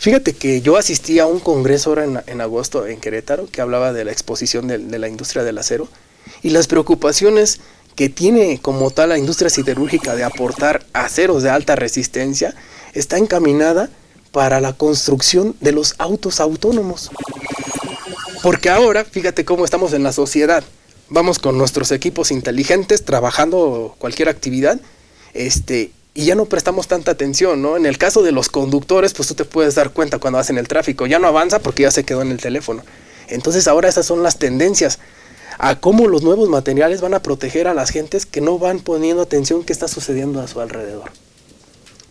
Speaker 4: Fíjate que yo asistí a un congreso ahora en agosto en Querétaro que hablaba de la exposición de la industria del acero y las preocupaciones que tiene como tal la industria siderúrgica de aportar aceros de alta resistencia, está encaminada para la construcción de los autos autónomos. Porque ahora, fíjate cómo estamos en la sociedad, vamos con nuestros equipos inteligentes trabajando cualquier actividad, y ya no prestamos tanta atención, ¿no? En el caso de los conductores, pues tú te puedes dar cuenta cuando vas en el tráfico, ya no avanza porque ya se quedó en el teléfono. Entonces ahora esas son las tendencias a cómo los nuevos materiales van a proteger a las gentes que no van poniendo atención qué está sucediendo a su alrededor.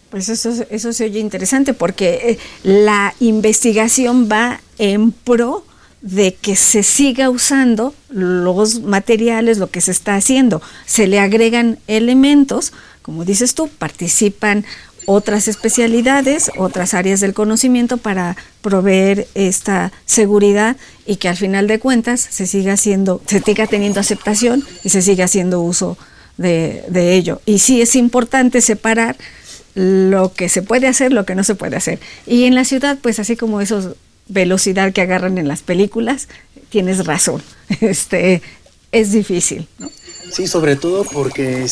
Speaker 3: Pues eso se oye interesante porque la investigación va en pro de que se siga usando los materiales, lo que se está haciendo. Se le agregan elementos, como dices tú, participan otras especialidades, otras áreas del conocimiento para proveer esta seguridad y que al final de cuentas se siga teniendo aceptación y se siga haciendo uso de ello. Y sí es importante separar lo que se puede hacer, lo que no se puede hacer. Y en la ciudad, pues así como esos velocidad que agarran en las películas, tienes razón, es difícil, ¿no?
Speaker 4: Sí, sobre todo porque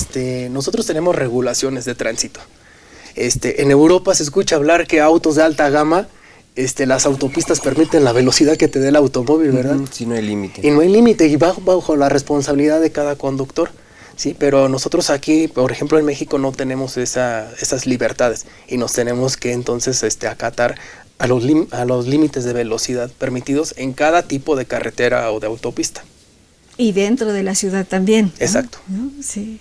Speaker 4: nosotros tenemos regulaciones de tránsito. En Europa se escucha hablar que autos de alta gama, las autopistas permiten la velocidad que te dé el automóvil, ¿verdad?
Speaker 2: Sí, no hay límite.
Speaker 4: Y no hay límite, y bajo la responsabilidad de cada conductor, ¿sí? Pero nosotros aquí, por ejemplo, en México no tenemos esas libertades y nos tenemos que entonces acatar a los límites de velocidad permitidos en cada tipo de carretera o de autopista.
Speaker 3: Y dentro de la ciudad también, ¿no?
Speaker 4: Exacto.
Speaker 3: ¿No? Sí.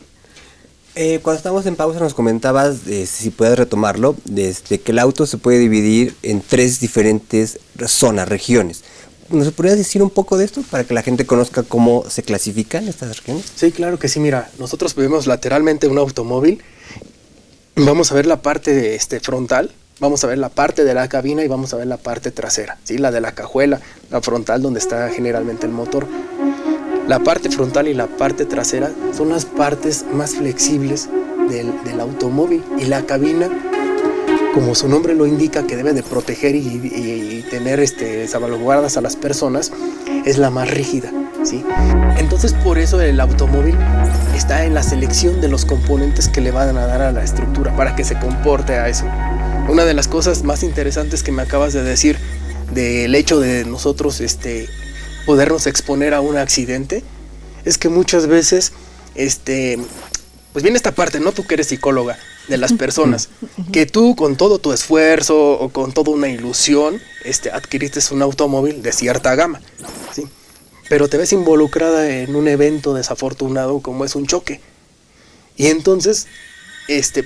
Speaker 2: Cuando estábamos en pausa nos comentabas, si puedes retomarlo, que el auto se puede dividir en 3 diferentes zonas, regiones. ¿Nos podrías decir un poco de esto para que la gente conozca cómo se clasifican estas regiones?
Speaker 4: Sí, claro que sí. Mira, nosotros vemos lateralmente un automóvil. Vamos a ver la parte frontal, vamos a ver la parte de la cabina y vamos a ver la parte trasera, ¿sí? La de la cajuela, la frontal donde está generalmente el motor. La parte frontal y la parte trasera son las partes más flexibles del automóvil, y la cabina, como su nombre lo indica, que debe de proteger y tener salvaguardas a las personas, es la más rígida, ¿sí? Entonces por eso el automóvil está en la selección de los componentes que le van a dar a la estructura para que se comporte a eso. Una de las cosas más interesantes que me acabas de decir del hecho de nosotros podernos exponer a un accidente es que muchas veces pues viene esta parte, ¿no? Tú que eres psicóloga de las personas, que tú con todo tu esfuerzo o con toda una ilusión adquiriste un automóvil de cierta gama, ¿sí? Pero te ves involucrada en un evento desafortunado como es un choque. Y entonces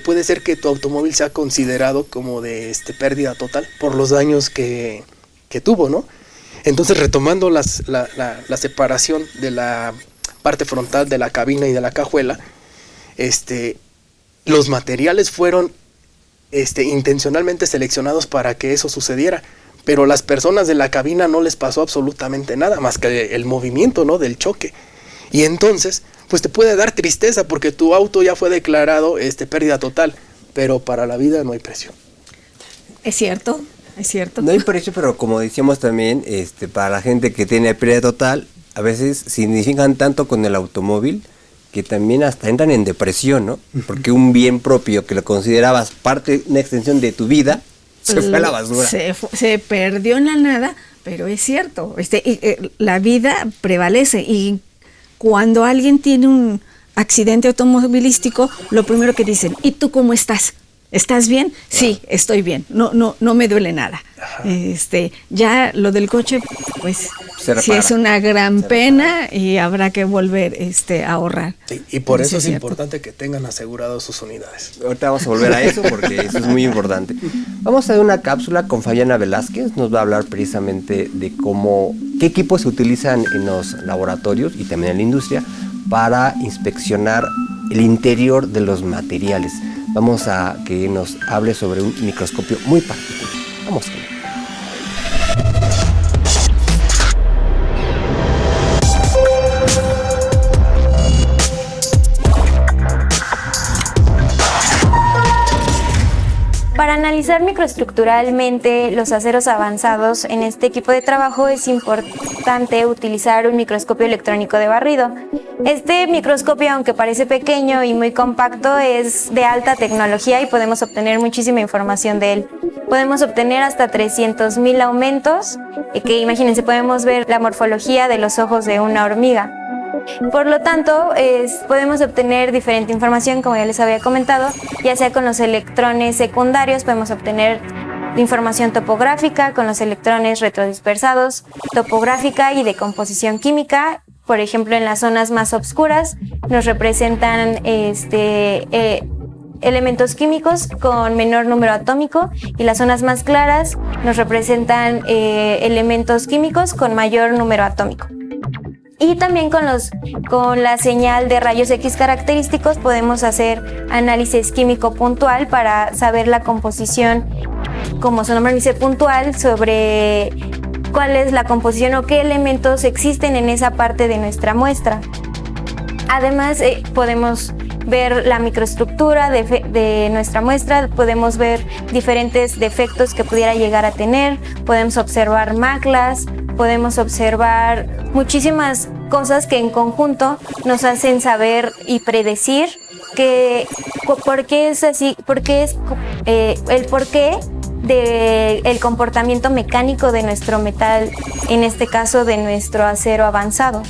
Speaker 4: puede ser que tu automóvil sea considerado como de pérdida total por los daños que tuvo, ¿no? Entonces, retomando la separación de la parte frontal de la cabina y de la cajuela, los materiales fueron intencionalmente seleccionados para que eso sucediera, pero las personas de la cabina no les pasó absolutamente nada más que el movimiento, ¿no?, del choque. Y entonces, pues te puede dar tristeza porque tu auto ya fue declarado pérdida total, pero para la vida no hay precio.
Speaker 3: Es cierto, es cierto.
Speaker 2: No hay precio, pero como decíamos también, para la gente que tiene pérdida total, a veces significan tanto con el automóvil que también hasta entran en depresión, ¿no? Porque un bien propio que lo considerabas parte, una extensión de tu vida, se fue a la basura.
Speaker 3: Se perdió en la nada, pero es cierto, la vida prevalece, y cuando alguien tiene un accidente automovilístico, lo primero que dicen, ¿y tú cómo estás? ¿Estás bien? Sí, estoy bien, no me duele nada. Ya lo del coche, pues sí es una gran pena y habrá que volver a ahorrar.
Speaker 4: Sí, y por eso es importante que tengan asegurados sus unidades.
Speaker 2: Ahorita vamos a volver a eso porque eso es muy importante. Vamos a ver una cápsula con Fabiana Velázquez, nos va a hablar precisamente de qué equipos se utilizan en los laboratorios y también en la industria para inspeccionar el interior de los materiales. Vamos a que nos hable sobre un microscopio muy particular. Vamos a ver.
Speaker 7: Para analizar microestructuralmente los aceros avanzados en este equipo de trabajo es importante utilizar un microscopio electrónico de barrido. Este microscopio, aunque parece pequeño y muy compacto, es de alta tecnología y podemos obtener muchísima información de él. Podemos obtener hasta 300,000 aumentos, que imagínense, podemos ver la morfología de los ojos de una hormiga. Por lo tanto, podemos obtener diferente información, como ya les había comentado, ya sea con los electrones secundarios, podemos obtener información topográfica con los electrones retrodispersados, topográfica y de composición química. Por ejemplo, en las zonas más oscuras nos representan elementos químicos con menor número atómico, y las zonas más claras nos representan elementos químicos con mayor número atómico. Y también con la señal de rayos X característicos podemos hacer análisis químico puntual para saber la composición, como su nombre dice, puntual, sobre cuál es la composición o qué elementos existen en esa parte de nuestra muestra. Además, podemos ver la microestructura de nuestra muestra, podemos ver diferentes defectos que pudiera llegar a tener, podemos observar maclas, podemos observar muchísimas cosas que en conjunto nos hacen saber y predecir por qué es así, el porqué del comportamiento mecánico de nuestro metal, en este caso de nuestro acero avanzado.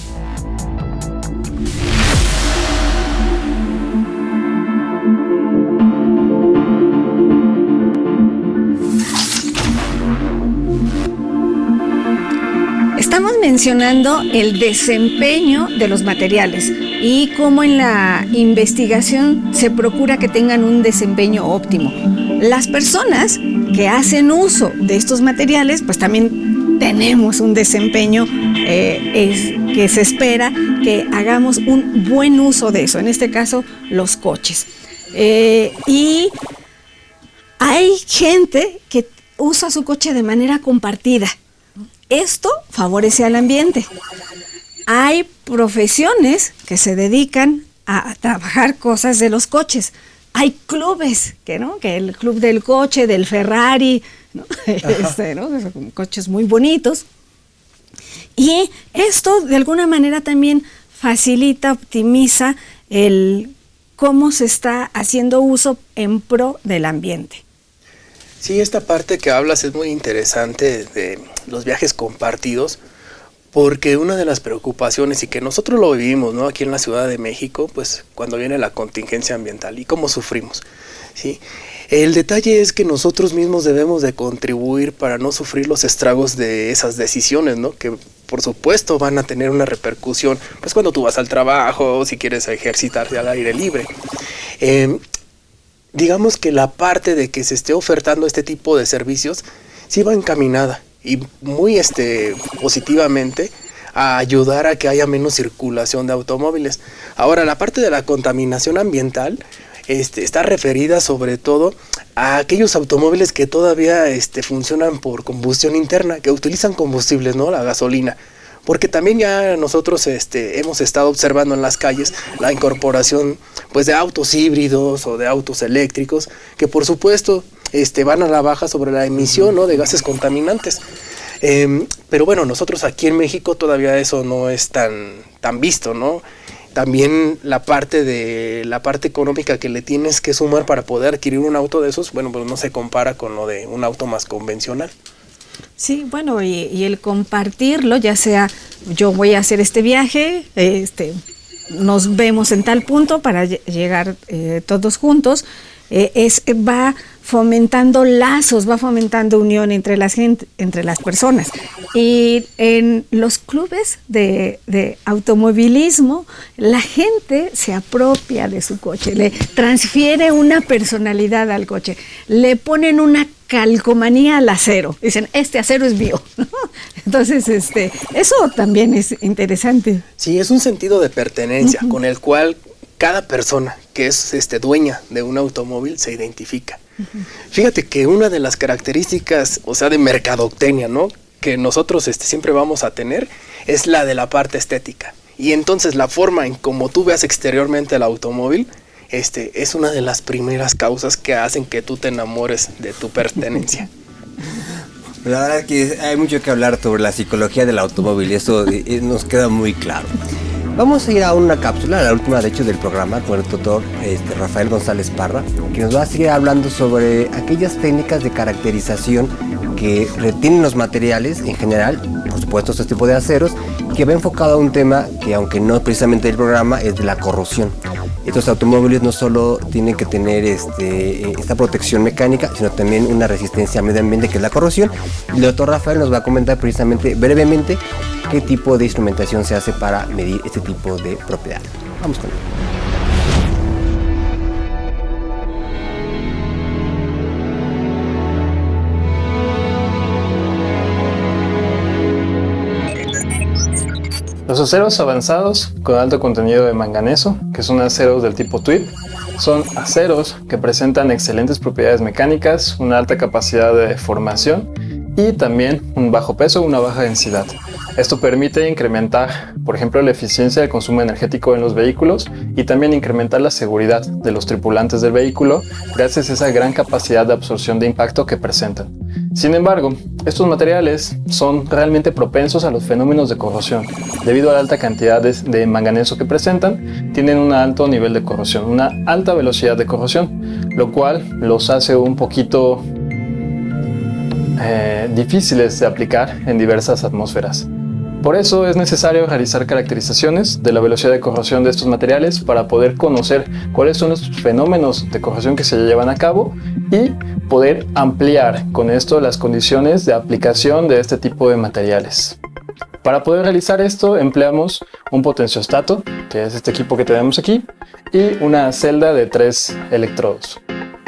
Speaker 3: Estamos mencionando el desempeño de los materiales y cómo en la investigación se procura que tengan un desempeño óptimo. Las personas que hacen uso de estos materiales, pues también tenemos un desempeño que se espera que hagamos un buen uso de eso, en este caso los coches. Y hay gente que usa su coche de manera compartida. Esto favorece al ambiente. Hay profesiones que se dedican a trabajar cosas de los coches. Hay clubes, que el club del coche, del Ferrari, ¿no? Son coches muy bonitos. Y esto de alguna manera también facilita, optimiza el cómo se está haciendo uso en pro del ambiente.
Speaker 4: Sí, esta parte que hablas es muy interesante de los viajes compartidos, porque una de las preocupaciones, y que nosotros lo vivimos, ¿no?, aquí en la Ciudad de México, pues cuando viene la contingencia ambiental y cómo sufrimos, ¿sí? El detalle es que nosotros mismos debemos de contribuir para no sufrir los estragos de esas decisiones, ¿no?, que por supuesto van a tener una repercusión, pues cuando tú vas al trabajo, si quieres ejercitarte al aire libre. Digamos que la parte de que se esté ofertando este tipo de servicios sí va encaminada y muy positivamente a ayudar a que haya menos circulación de automóviles. Ahora, la parte de la contaminación ambiental está referida sobre todo a aquellos automóviles que todavía funcionan por combustión interna, que utilizan combustibles, ¿no?, la gasolina. Porque también ya nosotros hemos estado observando en las calles la incorporación pues de autos híbridos o de autos eléctricos que por supuesto van a la baja sobre la emisión, ¿no?, de gases contaminantes. Pero bueno, nosotros aquí en México todavía eso no es tan visto, ¿no? También la parte económica que le tienes que sumar para poder adquirir un auto de esos, bueno, pues no se compara con lo de un auto más convencional.
Speaker 3: Sí, bueno, y el compartirlo, ya sea yo voy a hacer este viaje, nos vemos en tal punto para llegar todos juntos, va fomentando lazos, va fomentando unión entre las personas. Y en los clubes de automovilismo, la gente se apropia de su coche, le transfiere una personalidad al coche, le ponen una calcomanía al acero, dicen, este acero es mío, ¿no? Entonces, eso también es interesante.
Speaker 4: Sí, es un sentido de pertenencia con el cual cada persona que es dueña de un automóvil se identifica. Fíjate que una de las características, o sea, de mercadotecnia, ¿no?, que nosotros siempre vamos a tener, es la de la parte estética. Y entonces la forma en cómo tú veas exteriormente el automóvil, es una de las primeras causas que hacen que tú te enamores de tu pertenencia.
Speaker 2: La verdad es que hay mucho que hablar sobre la psicología del automóvil y eso nos queda muy claro. Vamos a ir a una cápsula, la última de hecho del programa, con el doctor Rafael González Parra, que nos va a seguir hablando sobre aquellas técnicas de caracterización que retienen los materiales en general, por supuesto este tipo de aceros, que va enfocado a un tema que, aunque no precisamente el programa, es de la corrosión. Estos automóviles no solo tienen que tener esta protección mecánica, sino también una resistencia al medio ambiente, que es la corrosión. Y el doctor Rafael nos va a comentar precisamente, brevemente, qué tipo de instrumentación se hace para medir este tipo de propiedades. Vamos con él.
Speaker 8: Los aceros avanzados con alto contenido de manganeso, que son aceros del tipo TWIP, son aceros que presentan excelentes propiedades mecánicas, una alta capacidad de deformación y también un bajo peso o una baja densidad. Esto permite incrementar, por ejemplo, la eficiencia del consumo energético en los vehículos y también incrementar la seguridad de los tripulantes del vehículo gracias a esa gran capacidad de absorción de impacto que presentan. Sin embargo, estos materiales son realmente propensos a los fenómenos de corrosión. Debido a la alta cantidad de manganeso que presentan, tienen un alto nivel de corrosión, una alta velocidad de corrosión, lo cual los hace un poquito difíciles de aplicar en diversas atmósferas. Por eso es necesario realizar caracterizaciones de la velocidad de corrosión de estos materiales para poder conocer cuáles son los fenómenos de corrosión que se llevan a cabo y poder ampliar con esto las condiciones de aplicación de este tipo de materiales. Para poder realizar esto empleamos un potenciostato, que es este equipo que tenemos aquí, y una celda de 3 electrodos.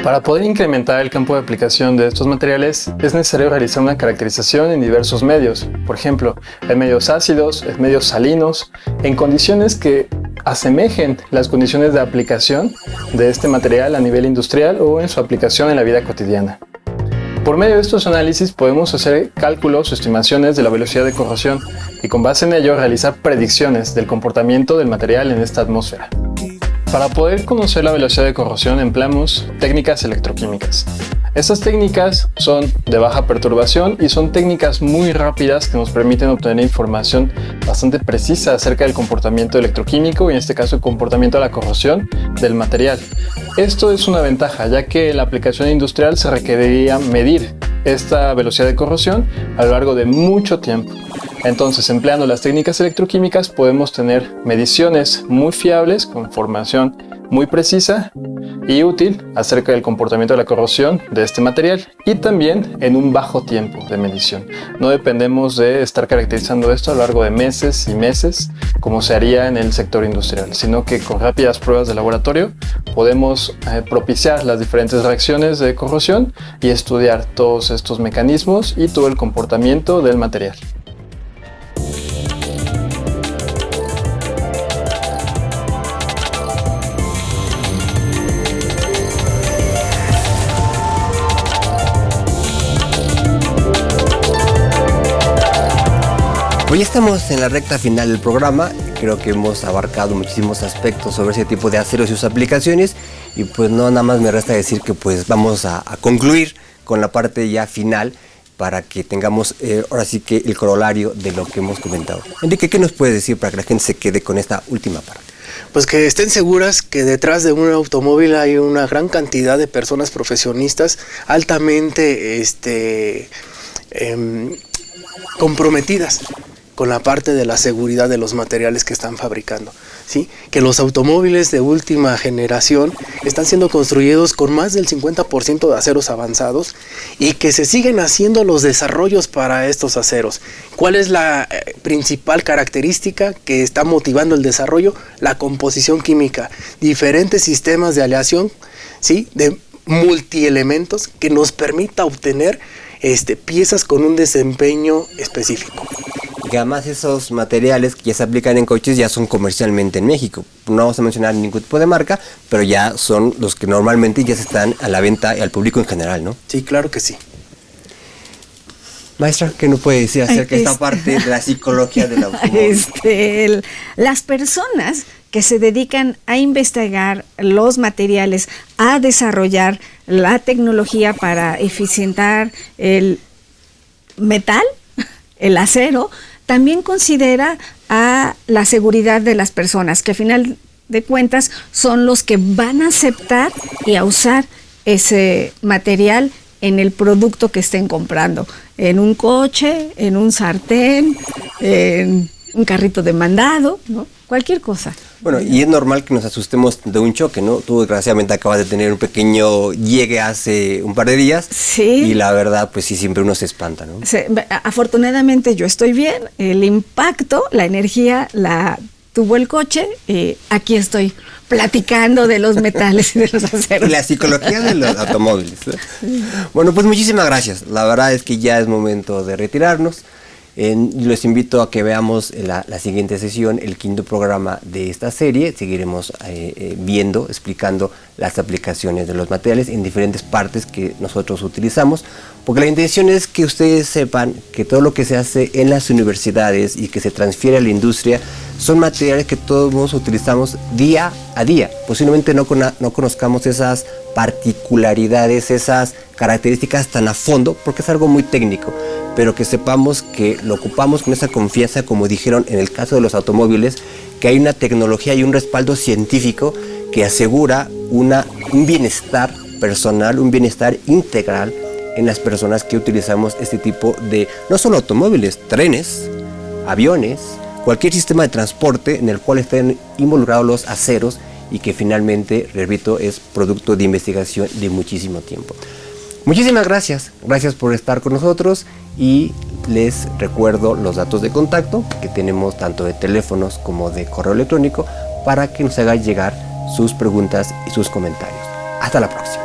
Speaker 8: Para poder incrementar el campo de aplicación de estos materiales es necesario realizar una caracterización en diversos medios, por ejemplo, en medios ácidos, en medios salinos, en condiciones que asemejen las condiciones de aplicación de este material a nivel industrial o en su aplicación en la vida cotidiana. Por medio de estos análisis podemos hacer cálculos o estimaciones de la velocidad de corrosión y con base en ello realizar predicciones del comportamiento del material en esta atmósfera. Para poder conocer la velocidad de corrosión empleamos técnicas electroquímicas. Estas técnicas son de baja perturbación y son técnicas muy rápidas que nos permiten obtener información bastante precisa acerca del comportamiento electroquímico y en este caso el comportamiento de la corrosión del material. Esto es una ventaja, ya que en la aplicación industrial se requeriría medir esta velocidad de corrosión a lo largo de mucho tiempo. Entonces, empleando las técnicas electroquímicas podemos tener mediciones muy fiables con información muy precisa y útil acerca del comportamiento de la corrosión de este material y también en un bajo tiempo de medición. No dependemos de estar caracterizando esto a lo largo de meses y meses como se haría en el sector industrial, sino que con rápidas pruebas de laboratorio podemos propiciar las diferentes reacciones de corrosión y estudiar todos estos mecanismos y todo el comportamiento del material.
Speaker 2: Pues ya estamos en la recta final del programa. Creo que hemos abarcado muchísimos aspectos sobre ese tipo de aceros y sus aplicaciones. Y pues no, nada más me resta decir que pues vamos a concluir con la parte ya final para que tengamos ahora sí que el corolario de lo que hemos comentado. Enrique, ¿qué nos puedes decir para que la gente se quede con esta última parte?
Speaker 4: Pues que estén seguras que detrás de un automóvil hay una gran cantidad de personas profesionistas altamente comprometidas con la parte de la seguridad de los materiales que están fabricando, ¿sí? Que los automóviles de última generación están siendo construidos con más del 50% de aceros avanzados y que se siguen haciendo los desarrollos para estos aceros. ¿Cuál es la principal característica que está motivando el desarrollo? La composición química, diferentes sistemas de aleación, ¿sí? De multielementos que nos permita obtener piezas con un desempeño específico.
Speaker 2: Y que además esos materiales que ya se aplican en coches ya son comercialmente en México. No vamos a mencionar ningún tipo de marca, pero ya son los que normalmente ya se están a la venta y al público en general, ¿no?
Speaker 4: Sí, claro que sí.
Speaker 2: Maestra, ¿qué nos puede decir acerca de esta parte de la psicología del automóvil?
Speaker 3: Las personas que se dedican a investigar los materiales, a desarrollar la tecnología para eficientar el metal, el acero, también considera a la seguridad de las personas, que a final de cuentas son los que van a aceptar y a usar ese material en el producto que estén comprando, en un coche, en un sartén, en un carrito de mandado, ¿no? Cualquier cosa.
Speaker 2: Bueno, y es normal que nos asustemos de un choque, ¿no? Tú desgraciadamente acabas de tener un pequeño llegue hace un par de días.
Speaker 3: Sí.
Speaker 2: Y la verdad, pues sí, siempre uno se espanta, ¿no?
Speaker 3: Sí, afortunadamente yo estoy bien, el impacto, la energía la tuvo el coche y aquí estoy platicando de los metales y de los aceros.
Speaker 2: Y la psicología de los automóviles, ¿no? Bueno, pues muchísimas gracias. La verdad es que ya es momento de retirarnos. Les invito a que veamos la siguiente sesión, el quinto programa de esta serie. Seguiremos viendo, explicando las aplicaciones de los materiales en diferentes partes que nosotros utilizamos, porque la intención es que ustedes sepan que todo lo que se hace en las universidades y que se transfiere a la industria son materiales que todos utilizamos día a día. Posiblemente no conozcamos esas particularidades, esas características tan a fondo, porque es algo muy técnico, pero que sepamos que lo ocupamos con esa confianza, como dijeron en el caso de los automóviles, que hay una tecnología y un respaldo científico que asegura un bienestar personal, un bienestar integral en las personas que utilizamos este tipo de, no solo automóviles, trenes, aviones, cualquier sistema de transporte en el cual estén involucrados los aceros y que finalmente, repito, es producto de investigación de muchísimo tiempo. Muchísimas gracias por estar con nosotros y les recuerdo los datos de contacto que tenemos tanto de teléfonos como de correo electrónico para que nos hagan llegar sus preguntas y sus comentarios. Hasta la próxima.